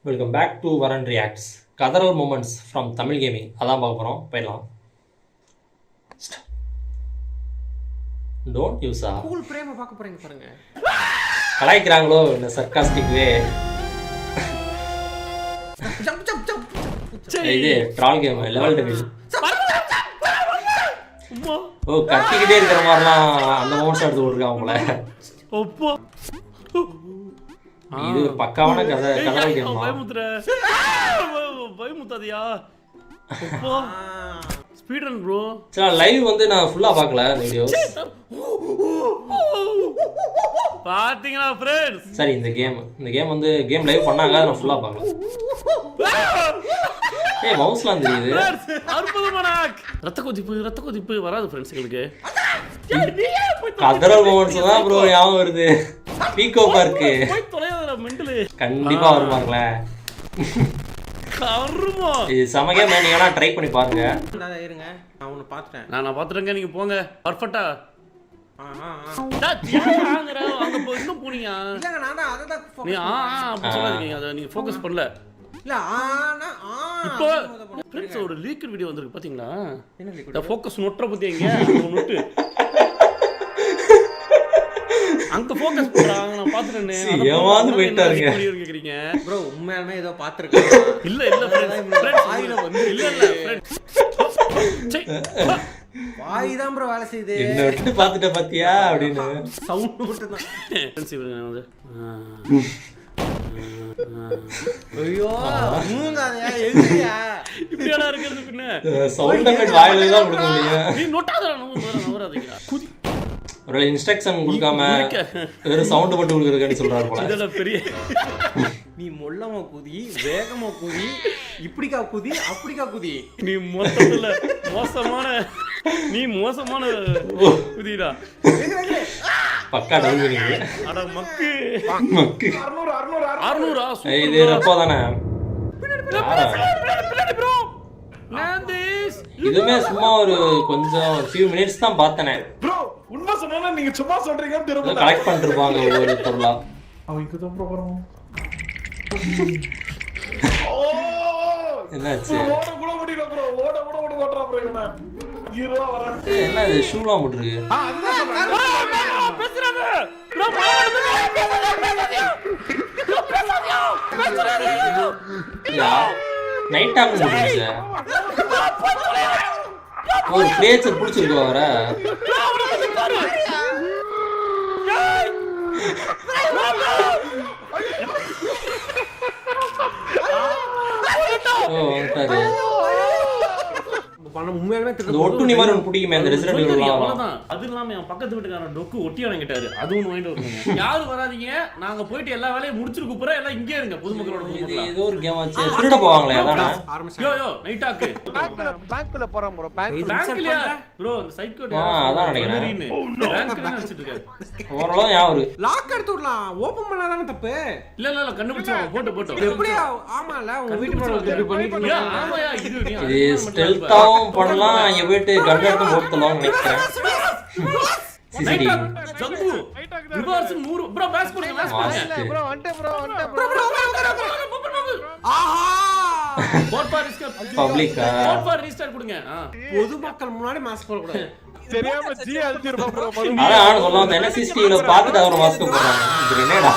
Welcome back to Varan reacts. கதறல் moments from Tamil gaming அதான் பார்க்க போகிறோம். போயிடலாம். டோன்ட் யூஸா கூல் பிரேம பார்க்க போறீங்க பாருங்க. கலாய்க்கிறாங்களோ இந்த சர்க்காஸ்டிக் வே. இது ட்ரால் கேம் லெவல் டெபிள். ஓ கத்திக்கிட்டே இருக்கிற மாதிரிலாம் அந்த மூமெண்ட்ஸ் எடுத்து விட்டுருக்காங்க போல. இது பக்காவான கதறல் கேம். பயமுத்தாதியா ஸ்பீட் ரன் ப்ரோ. சரி லைவ் வந்து நான் ஃபுல்லா பார்க்கல வீடியோ. பாத்தீங்களா फ्रेंड्स? சரி இந்த கேம் வந்து கேம் லைவ் பண்ணாங்க, நான் ஃபுல்லா பார்க்கல. ஏய் மவுஸ்லாம் தெரியுது. அற்புதமான ரத்த கொதிப்பு வராது फ्रेंड्स உங்களுக்கு. கதறல் மூமெண்ட்ஸ் தான் ப்ரோ ஞாபகம் வருது. பீகோ பார்க் போய் தொலையாதடா மெண்டல். கண்டிப்பா வருவாங்களே. கர்மா இது சம கேம், நீங்க ட்ரை பண்ணி பாருங்க. இருங்க நான் ஒன்னு பாத்துட்டேன். நான் பாத்துட்டேங்க, நீங்க போங்க பர்ஃபெக்ட்டா. அங்க போய் இன்னும் போனீங்க. இல்லங்க நான் தான் அத தான் நீ அப்படி சொல்லாதீங்க, அத நீங்க ஃபோக்கஸ் பண்ணல. இல்ல இப்போ फ्रेंड्स ஒரு லீக் வீடியோ வந்திருக்கு பாத்தீங்களா? இந்த ஃபோக்கஸ் நோட்ற பத்திங்க அந்த நோட் அங்க ஃபோக்கஸ் பண்றாங்க. நான் பாத்துட்டேனே. ஏமாந்து போயிட்டாருங்க. கேக்குறீங்க ப்ரோ உண்மையாலுமே ஏதோ பாத்துர்க்கேன். இல்ல फ्रेंड्स ஆயில வந்து இல்ல फ्रेंड्स வாய் தான் ப்ரோ வேலை செய்யுது. என்ன விட்டு பாத்துட்ட பாத்தியா அப்படினு சவுண்ட் மட்டும் தான். फ्रेंड्स இவங்க வந்து ஐயோ மூங்காதயா எங்கயா இப்படியாடா இருக்குது பின்ன சவுண்ட் எஃபெக்ட் வாயில தான் கொடுக்கலையா? நீ நோட்டாதடா நவராதீங்க. குதி ஒரு இன்ஸ்ட்ரக்ஷன் கொடுக்காம வெறும் சவுண்ட் மட்டும் கொடுக்கறதுன்னு சொல்றாரு போல. இதெல்லாம் பெரிய நீ மொல்லமா குதி, வேகமா குதி, இப்படிக்கா குதி, அப்படிக்கா குதி. நீ மொத்தத்துல மோசமான குதிடா. பக்கா டவுன் பண்ணீங்க. அட மக்கு 600 இது ரப்போ தானே. ப்ரோ நாந்திஸ் இதுமே சும்மா ஒரு கொஞ்சம் few minutes தான் பார்த்தனே. ப்ரோ உண்மை சொன்னா நீங்க சும்மா சொல்றீங்கன்னு தெரியல. கலெக்ட் பண்ணிட்டு இருப்பாங்க ஒவ்வொரு பொருளா. அவங்க தான் ப்ரோ வரோம். என்னாச்சு? ஓட கூட முடியல ப்ரோ. ஓட ஓட்றா ப்ரோ என்ன. ஹீரோ வரேன். என்ன இது ஷூலாம் போட்டுருக்கு? அதுதான் பேசுறாங்க ப்ரோ. பேசுறாங்க நைட் டைம் போட்டுருச்சு. ஒரு கிரியேச்சர் பிடிச்சிருக்கு வர. ஓ வந்துட்டாரு. பண்ண உண்மையாலுமே இந்த ஒட்டுண்ணி மாதிரி ஒன்று பிடிக்குமே அந்த ரெசிடென்ட் எல்லாம். அவ்வளவுதான். அது இல்லாம என் பக்கத்து வீட்டுக்காரன் டொக்கு ஒட்டி வாங்கிட்டாரு. அது ஒன்று வாங்கிட்டு வருவாங்க. யாரும் வராதீங்க, நாங்க போயிட்டு எல்லா வேலையும் முடிச்சிட்டு கூப்பிடுறோம். எல்லாம் இங்கே இருங்க பொதுமக்களோட. இது ஏதோ ஒரு கேம் ஆச்சு. திருட போவாங்களே அதானே? யோ நைட்டாக்கு பேங்க்ல போறோம் ப்ரோ. பேங்க்லயா ப்ரோ? அந்த சைக்கோ அதான் நினைக்கிறேன். பேங்க்ல வச்சிட்டு இருக்காரு. ஓரளவு யாரு லாக் எடுத்து விடலாம். ஓபன் பண்ணாதானே தப்பு. இல்ல கண்டுபிடிச்சோம். போட்டு எப்படி ஆமால உங்க வீட்டு மேல இப்படி பண்ணிட்டு ஆமாயா இது நீ இது ஸ்டெல்த்தாவும் பண்ணலாம். இங்க போயிட்டு கன் எடுத்து போட்டுலாம் நினைக்கிறேன். சிசிடி ஜம்பு ரிவர்ஸ் 100 ப்ரோ பேஸ் பண்ணுங்க. ப்ரோ வந்துட்டே ப்ரோ. ஆஹா போட் ஃபார் ரிஸ்க் பப்ளிக்கா போட் ஃபார் ரீஸ்டார்ட் கொடுங்க. பொதுமக்கள் முன்னாடி மாஸ்க் போட கூடாது. தெரியாம ஜி அழுத்திரப்பா ப்ரோ. அதான் ஆன சொல்லாம என்ன சிசிடிவில பார்த்துட்டு அவர் மாஸ்க் போடுறாங்க. இது என்னடா?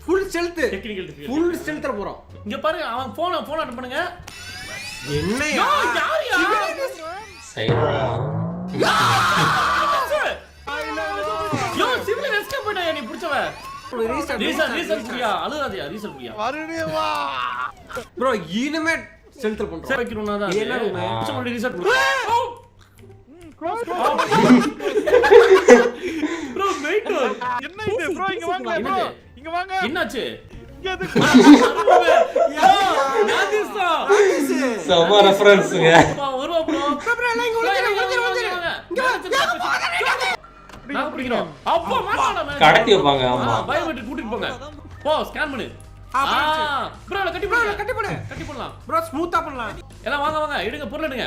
Full stealth technical difficulty. Full ஸ்ட்ரெல்த்ல போறோம். இங்க பாருங்க அவன் போன் அட்டெண்ட் பண்ணுங்க. என்னையா யார் சைடுடா. யோ சிவில் எஸ்கேப் பண்ண நீ புடிச்சவ. ரீசன் புரியா அழுகாதயா. ரீசன் புரியா மறுபடியும் வா ப்ரோ. இனிமே ஸ்ட்ரெல்த்ல பண்றோம். சேவ் வைக்கணும்னா தான் என்ன ரூம்? புடிச்ச ரீசன் ப்ரோ. வெயிட் என்ன இது ப்ரோ? இங்க வாங்க ப்ரோ. இங்க வாங்க. என்னாச்சு? இங்க அது நாதிஸ்டா செம ரெஃபரன்ஸ்ங்க. வருவா ப்ரோ. எல்லாம் இங்க வந்துரு. நான் பிடிக்கிறோம். அப்பா மாட்டானே. கடத்தி வைப்பாங்க. ஆமா பயோமெட்ரிக் கூட்டிட்டு போங்க. போ ஸ்கேன் பண்ணு. ப்ரோ கட்டி போடு. கட்டி போடு. கட்டி போடலாம். ப்ரோ ஸ்மூத்தா பண்ணலாம். எல்லாம் வாங்க எடுங்க பொருள் எடுங்க.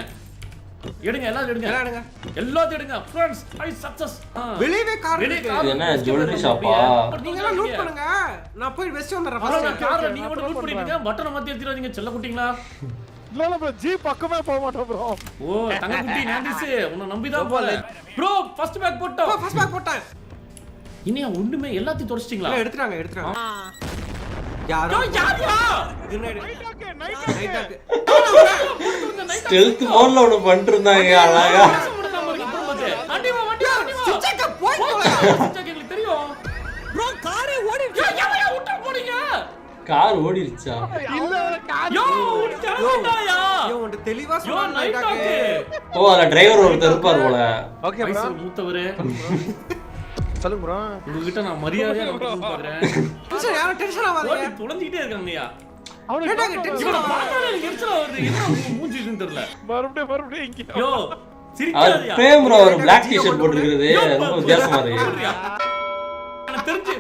எடுங்க எல்லாரும் எடுங்க எல்லாம் எடுங்க. எல்லாத்தையும் எடுங்க ஃப்ரெண்ட்ஸ் ஐ சக்சஸ் வெளியவே கார் வெளிய இருக்கு. கார் இது என்ன ஜுவல்லரி ஷாப்பா? நீங்க எல்லாம் லூட் பண்ணுங்க. நான் போய் வெஸ்ட் வந்துறேன் பரவாயில்ல ஃபர்ஸ்ட். கார்ல நீங்க மட்டும் லூட் பண்ணிட்டீங்க பட்டனை மாத்தி எடுத்துறாதீங்க செல்ல குட்டிங்களா இல்ல ப்ரோ ஜி பக்கமே போக மாட்டோம் ப்ரோ. ஓ தங்க குட்டி நாண்டிஸ் உன்னை நம்பி தான் போல ப்ரோ ஃபர்ஸ்ட் பேக் போட்டோம் ஃபர்ஸ்ட் பேக் போட்டேன். இனியா ஒண்ணுமே எல்லாத்தையும் தொடச்சிட்டீங்களா இல்ல எடுத்துறாங்க. யாரோ யாரா நைட் ஸ்டெல்த் மோட்ல ஒன்னு பண்ணிட்டு இருந்தாங்க அழகா. அடிமா சிச்சக்க போய் போல. எங்களுக்கு தெரியும் ப்ரோ காரே ஓடிடுச்சு. யாரையா விட்டு போறீங்க கார் ஓடிருச்சா? இல்ல கார் யோ உடனேயா ஐயோ உன்ட தெளிவா யோ சொன்னா நைட் நைட்டாக்கு. ஓ அதுல டிரைவர் ஒருத்தர் இருப்பார் போல. ஓகே ப்ரோ வயசு மூத்தவரே சொல்லுங்க ப்ரோ உங்ககிட்ட நான் மரியாதையா பாக்குறேன் டென்ஷன் யாரும் டென்ஷன் ஆவாதீங்க. தொலைஞ்சிட்டே இருக்காங்கய்யா அவனுக்கு ஏன்டா டென்ஷன் இவனை பார்த்தாலே எனக்கு எரிச்சலா வருது என்ன மூஞ்சி இருக்குன்னு தெரியல மறுபடியும் இங்க யோ அவர் சிரிக்காதயா பிரேம் ப்ரோ ஒரு பிளாக் டி-ஷர்ட் போட்டுருக்கிறது ரொம்ப வித்தியாசமா இருக்கு. எனக்கு தெரிஞ்சு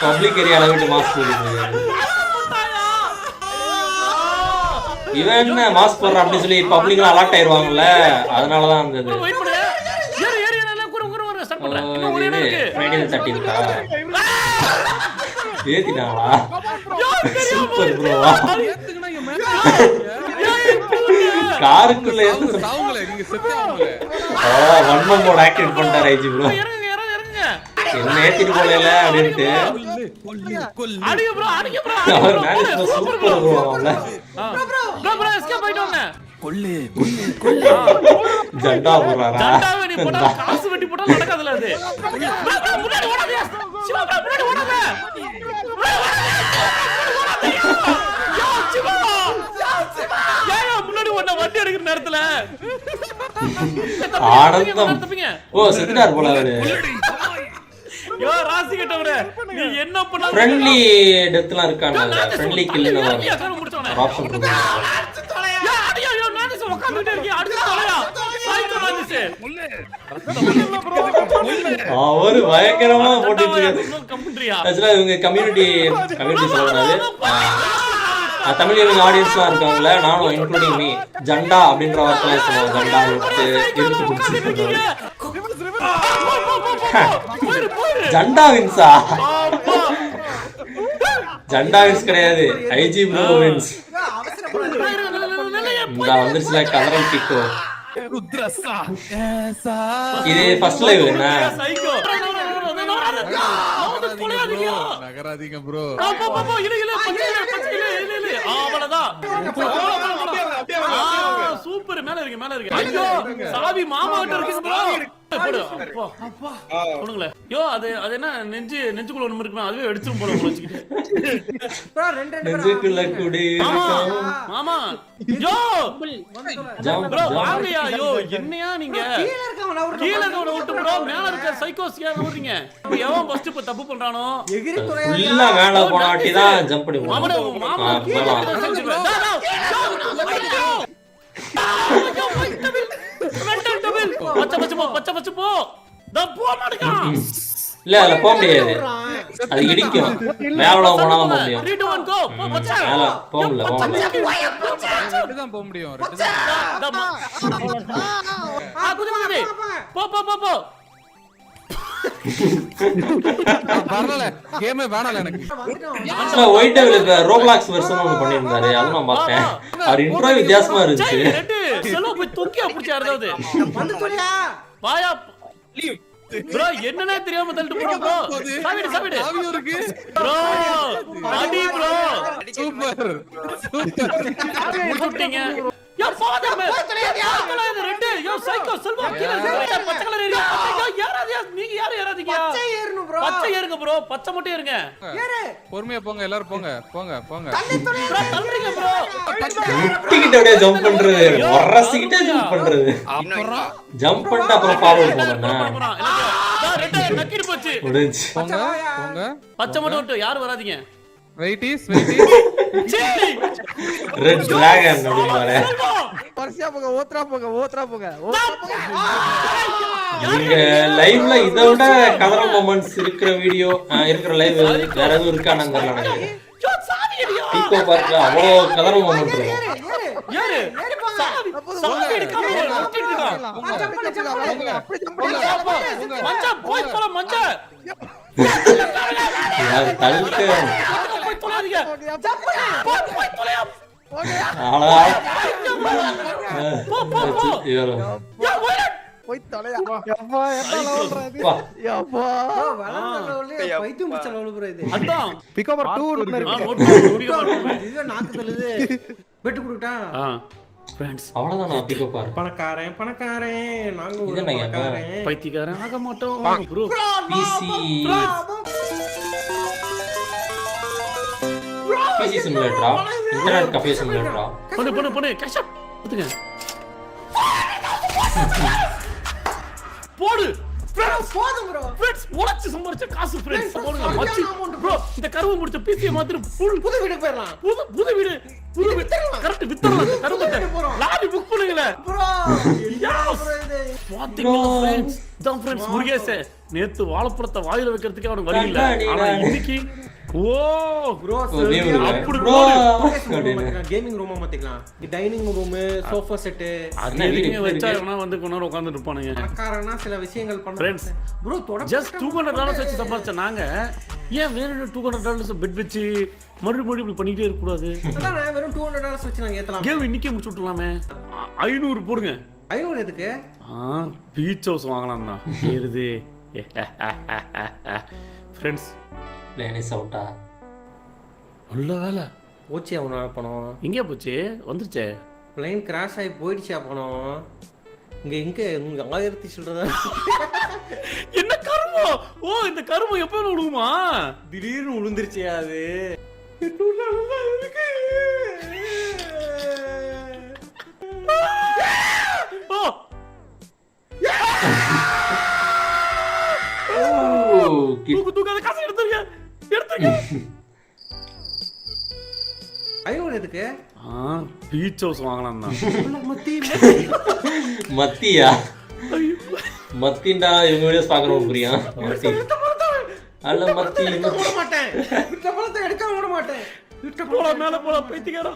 பப்ளிக் ஏரியால விட்டு மாஸ்க் போடுறது. இவன் என்ன மாஸ்க் போடுற அப்படின்னு சொல்லி பப்ளிக்லாம் அலர்ட் ஆயிருவாங்கல்ல, அதனாலதான் அந்த இது. வெயிட் பண்ணு ஏறு ஏறு ஏறு எல்லாம் குறு ஸ்டார்ட் பண்றேன் இன்னும் ஒரே இடம் இருக்கு ஃப்ரைடே தட்டி இருக்கா ஏத்திட்டாங்களா? சூப்பர் ப்ரோவா. காருக்குள்ள இருந்து வன்மம் மோட் ஆக்டிவேட் பண்ணிட்டாரு ஐஜி ப்ரோ. இறங்குங்க இறங்குங்க என்ன ஏத்திட்டு போல அப்படின்ட்டு அடிங்க ப்ரோ அவர் மேனேஜ் சூப்பர் ப்ரோ. அவங்கள ப்ரோ எஸ்கேப் ஆயிட்டோங்க ஜண்டா போடுறாரா? ஜண்டாவே நீ போடா காசு வெட்டி போட்டா நடக்காதுல அது bro, முன்னாடி ஓடாதே சிவா bro, முன்னாடி ஓடாதே யோ சிவா ஏய் முன்னாடி ஓட வண்டி எடுக்கிற நேரத்துல ஆனந்தம். தப்பிங்க ஓ செத்துட்டார் போல அவரு. யோ ராசி கட்டவரே நீ என்ன பண்ணாலும் ஃப்ரெண்ட்லி டெத்லாம் இருக்கானே, ஃப்ரெண்ட்லி கில்லுன்னு வரும். முடிச்சவனே ஆப்ஷன் கொடுங்க. யா அடியா யோ நானிஸ் உட்கார்ந்துட்டே இருக்கீங்க அடிச்சு தலையா சைக்கோ நானிஸ் அவரு பயங்கரமா போட்டுட்டு இருக்காரு. கம்பெனியா ஆக்சுவலா இவங்க கம்யூனிட்டி சொல்லக்கூடாது. தமிழ் ஆடியன்ஸ்லாம் இருக்காங்கல்ல, நானும் இன்க்ளூடிங் மீ ஜண்டா அப்படின்ற வார்த்தைலாம் சொல்லுவாங்க. ஜண்டா விட்டு இருந்து பிடிச்சிருக்காங்க. ஜண்டா வின்ஸா? ஜண்டா வின்ஸ் கிடையாது, ஐஜி ப்ரோ வின்ஸ். இந்த வந்துருச்சுல கலரல் பிக்கோ. இது ஃபர்ஸ்ட் லைவ் என்ன? சைக்கோ நகராதீங்க ப்ரோ. சூப்பர் மேல இருக்கு ஐயோ சாவி மாமா கிட்ட இருக்கு ப்ரோ போடு அப்பா அப்பா சொல்லுங்களே யோ அது என்ன நெஞ்சுக்குள்ள ஒண்ணு இருக்குமா அதுவே வெடிச்சிரும் போல வச்சிக்கிட்டு ப்ரோ ரெண்டு பேரும் நெஞ்சுக்குள்ள குடி மாமா யோ ஜம்ப் ப்ரோ வாங்கயா யோ என்னையா நீங்க கீழ இருக்கவன ஒரு கீழ இருக்கவன விட்டு ப்ரோ மேல இருக்க சைக்கோஸ் ஏன் ஓடுறீங்க எவன் ஃபர்ஸ்ட் இப்ப தப்பு பண்றானோ எகிரி துறையா இல்ல மேல போனாட்டி தான் ஜம்ப் பண்ணி மாமா போகணும். மாமா பச்சை பச்சை போ தான் போ மாட்டேங்கிறான் இல்ல அதுல போக முடியாது, அது இடிக்கும். மேல போனாலும் போக முடியும். 3 2 1 கோ போ பச்சை மேல போக முடியல. தான் போக முடியும். போ போ போ போ வரல கேமே வேணால எனக்கு. ஆக்சுவலா ஒயிட் டெவில் ரோப்ளாக்ஸ் வெர்ஷன் ஒன்று பண்ணியிருந்தாரு, அதுவும் நான் பார்த்தேன். அவர் இன்ட்ரோ வித்தியாசமா இருந்துச்சு. செலவு போய் தொக்கியா பிடிச்சா இருந்தது வந்து துறையா வாயா ப்ரோ என்னன்னே தெரியாம தள்ளிட்டு போறோம் ப்ரோ சாவிடு ஆவியும் இருக்கு. ப்ரோ அடி ப்ரோ சூப்பர் முடிச்சிட்டீங்க யோ ஃபாதர் மேன் ரெண்டு யோ சைக்கோ செல்வா கீழ பச்சை கலர் ஏரியா யோ யாராதியா நீங்க யாராதீங்க பச்சை ஏறணும் ப்ரோ பச்சை ஏறுங்க ப்ரோ பச்சை மட்டும் ஏறுங்க ஏறு பொறுமையா போங்க எல்லாரும் போங்க போங்க போங்க. ப்ரோ தள்ளுறீங்க ப்ரோ முட்டிக்கிட்ட அப்படியே ஜம்ப் பண்றது, உரசிக்கிட்டே ஜம்ப் பண்றது. அப்புறம் ஜம்ப் பண்ணிட்டு அப்புறம் ஃபார்வர்ட் போகணும். போறான் ரெண்டு நக்கிட்டு போச்சு முடிஞ்சு. போங்க போங்க. பச்சை மட்டும் விட்டு யாரும் வராதீங்க wait is see red dragon அப்படிம்பாரு. வரிசையா போங்க ஓத்ரா போங்க நீங்க லைவ்ல இதை விட கலர் மொமெண்ட்ஸ் இருக்கிற வீடியோ இருக்கிற லைவ் வேற எதுவும் இருக்கான்னு தெரியல எனக்கு. யோ சாவி அடியோ பீகோ பார்க்ல அவ்வளோ கதற மொமெண்ட் இருக்கும். யாரு சாவி எடுக்காம ஒட்டிட்டு இருக்கா மச்சான் போய் தொலை மச்சான் யார் தள்ளிட்டு போய் தொலையாதீங்க போய் தொலையா ஆளா போ போ போ இவரு யா போய் போய் தொலையா அப்பா என்ன லவல்றது வா அப்பா பைத்தியம் பிடிச்ச லெவல் ப்ரோ இது. அதான் பிக் ஓவர் 2 இருக்கு இதுவே நாக்கு தள்ளுது. பெட்டு கொடுட்டா ஃப்ரெண்ட்ஸ் அவ்வளவுதான் பீகோ பார். பணக்காரன் நாங்க ஒரு இது என்னங்க? பணக்காரன். பைத்தியக்காரன் ஆக மாட்டோம் ப்ரோ பிசி சிமுலேட்டரா, இன்டர்நெட் கஃபே சிமுலேட்டரா? பண்ணு கேஷ் அப் எடுத்துங்க போடு போதும் ப்ரோ. ஃப்ரெண்ட்ஸ் உழைச்சு சம்பாரிச்ச காசு ஃப்ரெண்ட்ஸ் போடுங்க மச்சி ப்ரோ இந்த கருவு முடிச்ச பிசியை மாத்திரம் ஃபுல் புது வீட்டுக்கு போயிடலாம் புது வீடு கரெக்ட் வித்தரலாம் கருவத்தை லாரி புக் பண்ணுங்களே ப்ரோ. பாத்தீங்களா ஃப்ரெண்ட்ஸ் தான் ஃப்ரெண்ட்ஸ் முருகேஷ் நேத்து வாழைப்பழத்தை வாயில வைக்கிறதுக்கு அவனுக்கு வழி இல்ல ஆனா இன்னைக்கு ஓ ப்ரோ அப்படி ப்ரோ கேமிங் ரூமா மாத்திக்கலாம். டைனிங் ரூம், சோஃபா செட் அது நீங்க வச்சா இவனா வந்து கொஞ்ச நேரம் உட்கார்ந்துட்டு இருப்பானுங்க பணக்காரனா சில விஷயங்கள் Friends, பண்றாங்க ப்ரோ. ஜஸ்ட் $200 வச்சு சம்பாதிச்ச நாங்க ஏன் வேற $200 பெட் வச்சு மறுபடியும் இப்படி பண்ணிட்டே இருக்க கூடாது? அதான் வெறும் $200 வச்சு நாங்க ஏத்தலாம். கேம் இன்னைக்கே முடிச்சு விட்டுலாமே 500 போடுங்க 500 எதுக்கு? பீச் ஹவுஸ் வாங்கலாம் தான் ஏறுது ஃப்ரெண்ட்ஸ் லேனிஸ் அவுட்டா நல்ல வேலை போச்சு அவனோட பணம். எங்கே போச்சு வந்துருச்சே பிளைன் கிராஷ் ஆகி போயிடுச்சா பணம். இங்க 1000 சொல்றதா என்ன கருமம் ஓ இந்த கருமம் எப்ப விடுமா திடீர்னு விழுந்துருச்சு அது. தூக்காத காசு எடுத்துருங்க 500 எதுக்கு? பீச் ஹவுஸ் வாங்கலாம் தான் மத்தியா மத்தின்டா இவங்க வீடியோஸ் பாக்குறவங்க புரியா? மத்தி அல்ல மத்தி விட மாட்டேன். விட்ட பணத்தை எடுக்காம விட மாட்டேன். விட்ட போடா மேல போடா பைத்தியக்காரா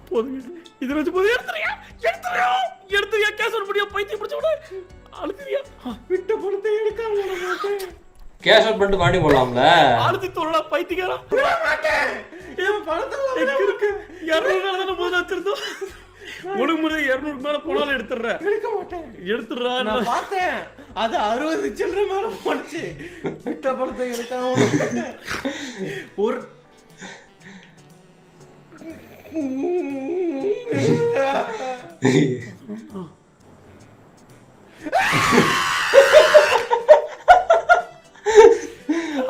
போதுங்க இது வச்சு போது எடுத்துறியா கேஸ் ஒரு முடியும் பைத்தியம் பிடிச்ச விட அழுத்துறியா விட்ட பணத்தை எடுக்காம விட மாட்டேன். கேஷ் அவுட் பண்ணிட்டு மாட்டி போடலாம்ல. அழுத்தி தோறடா பைத்தியக்காரா விட மாட்டேன். என் பணத்தை எங்க இருக்கு 200 தான போதா வச்சிருந்தோம் உனக்கு முறை 200 மேல போனாலும் எடுத்துறேன் எடுக்க மாட்டேன். எடுத்துறா நான் பார்த்தேன் அது 60 சில்லற மேல போச்சு. விட்ட பணத்தை எடுக்காம விட மாட்டேன். ஒரு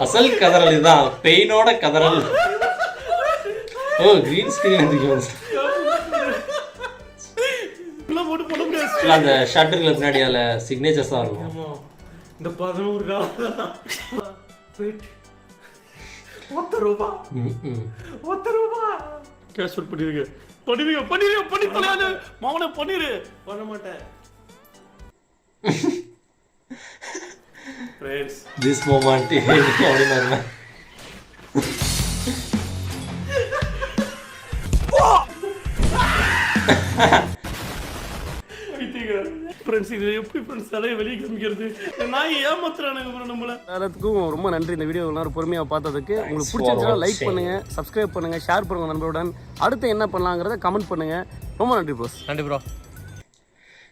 அசல் கதறல் இதுதான், பெயினோட கதறல். ஓ கிரீன் ஸ்கிரீன் போட்டு போட முடியாது அந்த ஷட்டர்ல பின்னாடி அதுல சிக்னேச்சர்ஸ் தான் இருக்கும். இந்த 11 காலம் ₹1 ₹1 கேஷ் அவுட் பண்ணிருங்க பண்ணி தொலையாது மாவனே பண்ணிரு பண்ண மாட்டேன். ஃப்ரெண்ட்ஸ் திஸ் மொமெண்ட் அப்படின்னா ஃப்ரெண்ட்ஸ் இது எப்படி ஃப்ரெண்ட்ஸ் தலையை வெளியே காமிக்கிறது நான் ஏமாத்துறானுங்க ப்ரோ நம்மள எல்லாத்துக்கும் ரொம்ப நன்றி இந்த வீடியோ எல்லாரும் பொறுமையா பார்த்ததுக்கு உங்களுக்கு பிடிச்சிருந்தா லைக் பண்ணுங்க சப்ஸ்கிரைப் பண்ணுங்க ஷேர் பண்ணுங்க நண்பருடன் அடுத்து என்ன பண்ணலாங்கிறத கமெண்ட் பண்ணுங்க ரொம்ப நன்றி ப்ரோஸ் நன்றி ப்ரோ.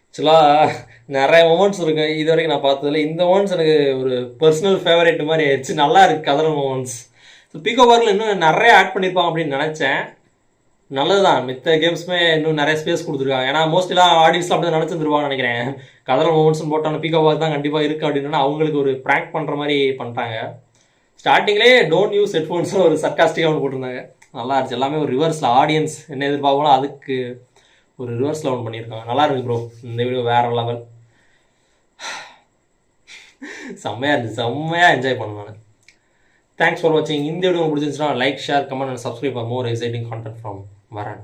ஆக்சுவலாக நிறைய மொமெண்ட்ஸ் இருக்கு இது வரைக்கும் நான் பார்த்ததில்ல. இந்த மொமெண்ட்ஸ் எனக்கு ஒரு பர்சனல் ஃபேவரேட் மாதிரி ஆயிடுச்சு. நல்லா இருக்கு கதறல் மொமெண்ட்ஸ். ஸோ பீகோ பார்க்கில் இன்னும் நிறைய ஆட் பண்ணியிருப்பாங்க அப்படின்னு நினச்சேன். நல்லதுதான், மித்த கேம்ஸுமே இன்னும் நிறைய ஸ்பேஸ் கொடுத்துருக்காங்க. ஏன்னா மோஸ்ட்லிலாம் ஆடியன்ஸ் அப்படி தான் நினச்சிருந்துருப்பாங்கன்னு நினைக்கிறேன். கதறல் மொமெண்ட்ஸ்னு போட்டாங்க பீகோ பார்க் தான் கண்டிப்பாக இருக்குது அப்படின்னா அவங்களுக்கு ஒரு ப்ராங்க் பண்ணுற மாதிரி பண்ணிட்டாங்க. ஸ்டார்டிங்லேயே டோன்ட் யூஸ் ஹெட்ஃபோன்ஸும் ஒரு சர்க்காஸ்டிக்காக ஒன்று போட்டிருந்தாங்க. நல்லா இருந்துச்சு. எல்லாமே ஒரு ரிவர்ஸில் ஆடியன்ஸ் என்ன எதிர்பார்க்கணும் அதுக்கு ஒரு ரிவர்ஸில் ஒன்று பண்ணியிருக்காங்க. நல்லா இருக்கு ப்ரோ. இந்த வீடியோ வேறு லெவல், செம்மையாக இருந்துச்சு. செம்மையாக என்ஜாய் பண்ணேன் நான். தேங்க்ஸ் ஃபார் வாட்சிங். இந்த வீடியோ பிடிச்சிருந்துச்சுன்னா like share comment and subscribe for more exciting content from வரன்.